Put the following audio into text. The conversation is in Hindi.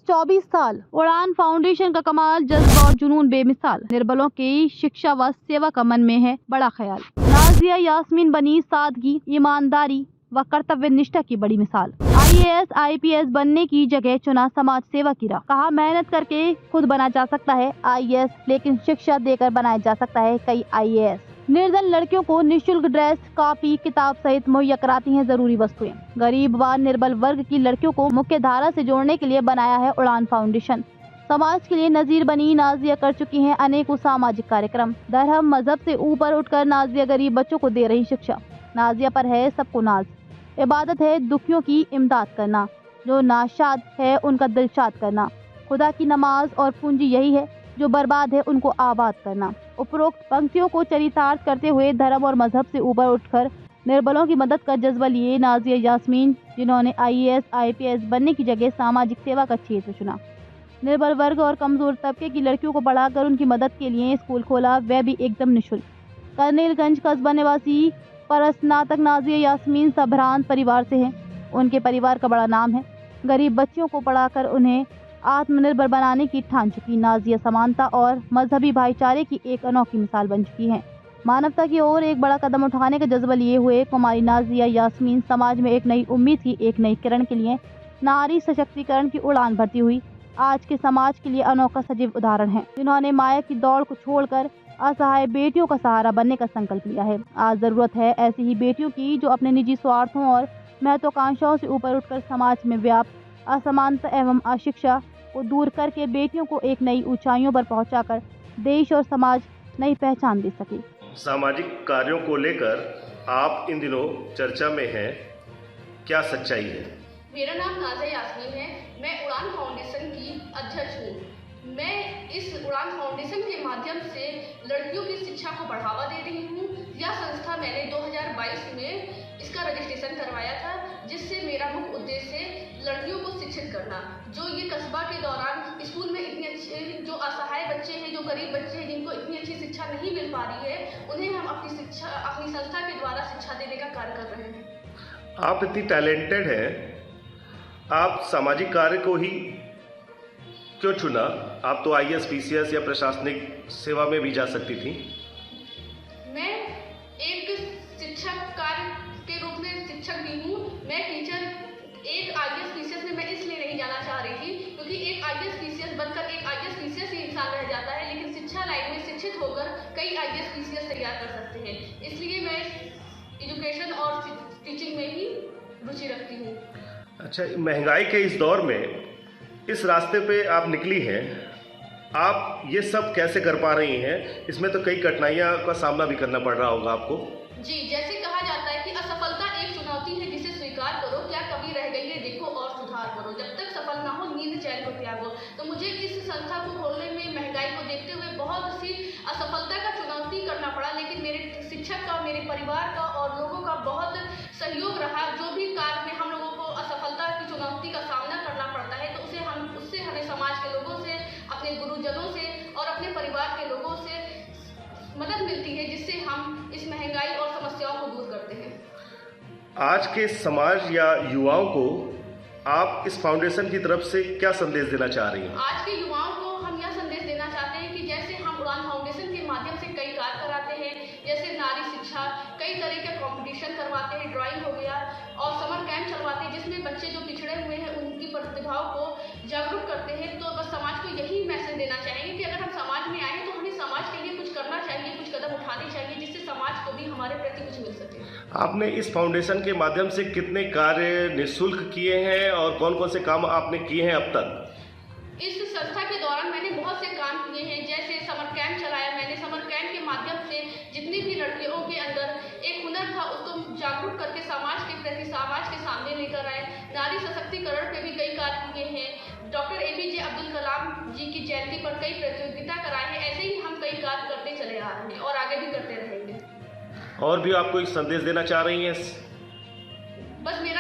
24 साल। उड़ान फाउंडेशन का कमाल, जज्बा और जुनून बेमिसाल। निर्बलों की शिक्षा व सेवा का मन में है बड़ा ख्याल। नाजिया यास्मीन बनी सादगी, ईमानदारी व कर्तव्य निष्ठा की बड़ी मिसाल। IAS IPS बनने की जगह चुना समाज सेवा की राह। कहा मेहनत करके खुद बना जा सकता है IAS, लेकिन शिक्षा देकर बनाया जा सकता है कई IAS। निर्धन लड़कियों को निःशुल्क ड्रेस, कॉपी, किताब सहित मुहैया कराती हैं जरूरी वस्तुएं। गरीब व निर्बल वर्ग की लड़कियों को मुख्य धारा से जोड़ने के लिए बनाया है उड़ान फाउंडेशन। समाज के लिए नजीर बनी नाजिया कर चुकी हैं अनेकों सामाजिक कार्यक्रम। धर्म मजहब से ऊपर उठकर नाजिया गरीब बच्चों को दे रही शिक्षा। नाजिया पर है सबको नाज। इबादत है दुखियों की इमदाद करना, जो नाशाद है उनका दिल शाद करना। खुदा की नमाज और पूंजी यही है, जो बर्बाद है उनको आबाद करना। उपरोक्त पंक्तियों को चरितार्थ करते हुए धर्म और मजहब से ऊपर उठकर निर्बलों की मदद का जज्बा लिए नाजिया यास्मीन, जिन्होंने IAS IPS बनने की जगह सामाजिक सेवा का क्षेत्र चुना। निर्बल वर्ग और कमजोर तबके की लड़कियों को पढ़ाकर उनकी मदद के लिए स्कूल खोला, वह भी एकदम निःशुल्क। कर्नेलगंज कस्बा निवासी पर स्नातक नाजिया यास्मीन संभ्रांत परिवार से हैं। उनके परिवार का बड़ा नाम है। गरीब बच्चियों को पढ़ाकर उन्हें आत्मनिर्भर बनाने की ठान चुकी नाजिया समानता और मजहबी भाईचारे की एक अनोखी मिसाल बन चुकी हैं। मानवता की ओर एक बड़ा कदम उठाने का जज्बा लिए हुए कुमारी नाजिया यास्मीन समाज में एक नई उम्मीद की एक नई किरण के लिए नारी सशक्तिकरण की उड़ान भरती हुई आज के समाज के लिए अनोखा सजीव उदाहरण है, जिन्होंने माया की दौड़ को छोड़कर असहाय बेटियों का सहारा बनने का संकल्प लिया है। आज जरूरत है ऐसी ही बेटियों की, जो अपने निजी स्वार्थों और महत्वाकांक्षाओं से ऊपर उठकर समाज में व्याप्त असमानता एवं अशिक्षा को दूर करके बेटियों को एक नई ऊंचाइयों पर पहुंचाकर देश और समाज नई पहचान दे सके। सामाजिक कार्यों को लेकर आप इन दिनों चर्चा में हैं, क्या सच्चाई है? मेरा नाम नाजिया यास्मीन है। मैं उड़ान फाउंडेशन की अध्यक्ष हूँ। मैं इस उड़ान फाउंडेशन के माध्यम से लड़कियों की शिक्षा को बढ़ावा दे रही हूँ। यह संस्था मैंने 2022 में इसका रजिस्ट्रेशन करवाया था, जिससे मेरा मुख्य उद्देश्य लड़कियों को शिक्षित करना। जो ये कस्बा के दौरान स्कूल में इतने अच्छे, जो असहाय बच्चे हैं, जो गरीब बच्चे हैं, जिनको इतनी अच्छी शिक्षा नहीं मिल पा रही है, उन्हें हम अपनी संस्था के द्वारा शिक्षा देने का कार्य कर रहे हैं। आप इतनी टैलेंटेड हैं, आप सामाजिक कार्य को ही क्यों चुना? आप तो IAS PCS या प्रशासनिक सेवा में भी जा सकती थी। मैं एक शिक्षक कार्य के रूप में शिक्षक भी हूँ। मैं टीचर एक IAS PCS में मैं इसलिए नहीं जाना चाह रही थी, क्योंकि एक IAS PCS बनकर एक IAS PCS ही इंसान रह जाता है, लेकिन शिक्षा लाइन में शिक्षित होकर कई IAS PCS तैयार कर सकते हैं। इसलिए मैं एजुकेशन और टीचिंग में ही रुचि रखती हूँ। अच्छा, महंगाई के इस दौर में इस रास्ते पे आप निकली हैं, आप ये सब कैसे कर पा रही हैं? इसमें तो कई कठिनाइयाँ का सामना भी करना पड़ रहा होगा आपको। जी, जैसे कहा जाता है कि असफलता एक चुनौती है, जिसे स्वीकार करो, क्या कमी रह गई है देखो और सुधार करो, जब तक सफल ना हो नींद चैन को त्यागो। तो मुझे इस संस्था को खोलने में महंगाई को देखते हुए बहुत सी असफलता का चुनौती करना पड़ा, लेकिन मेरे शिक्षक का, मेरे परिवार का और लोगों का बहुत सहयोग रहा। जो भी कार्य में हम लोगों को असफलता की चुनौती का सामना करना पड़ता है, तो उससे हमें समाज के लोगों से, अपने गुरुजनों से और अपने परिवार के लोगों से मदद मिलती है, जिससे हम इस महंगाई और समस्याओं को दूर करते हैं। आज के समाज या युवाओं को आप इस फाउंडेशन की तरफ से क्या संदेश देना चाह रही हैं? आज के युवाओं को हम यह संदेश देना चाहते हैं कि जैसे हम उड़ान फाउंडेशन के माध्यम से कई कार्य कराते हैं, जैसे नारी शिक्षा, कई तरह के कंपटीशन करवाते हैं, ड्राइंग हो गया, और समर कैंप चलवाते हैं, जिसमें बच्चे जो पिछड़े हुए हैं उनकी प्रतिभाओं को जागरूक करते हैं। तो बस समाज को यही मैसेज देना चाहेंगे कि अगर हम समाज में आए तो हमें समाज के लिए कुछ करना चाहिए, कुछ कदम उठाने चाहिए, जिससे समाज को भी हमारे प्रति कुछ मिल सके। आपने इस फाउंडेशन के माध्यम से कितने कार्य निःशुल्क किए हैं और कौन कौन से काम आपने किए हैं अब तक? इस संस्था के दौरान मैंने बहुत से काम किए हैं, जैसे समर कैंप चलाया मैंने। समर कैंप के माध्यम से जितनी भी लड़कियों के अंदर एक हुनर था, उसको जागरूक करके समाज के प्रति, समाज के सामने लेकर आए। नारी सशक्तिकरण पे भी कई कार्य किए हैं। डॉक्टर APJ अब्दुल कलाम जी की जयंती पर कई प्रतियोगिता कराए हैं। ऐसे ही हम कई कार्य करते चले आ रहे हैं और आगे भी करते रहेंगे। और भी आपको एक संदेश देना चाह रही हैं? बस मेरा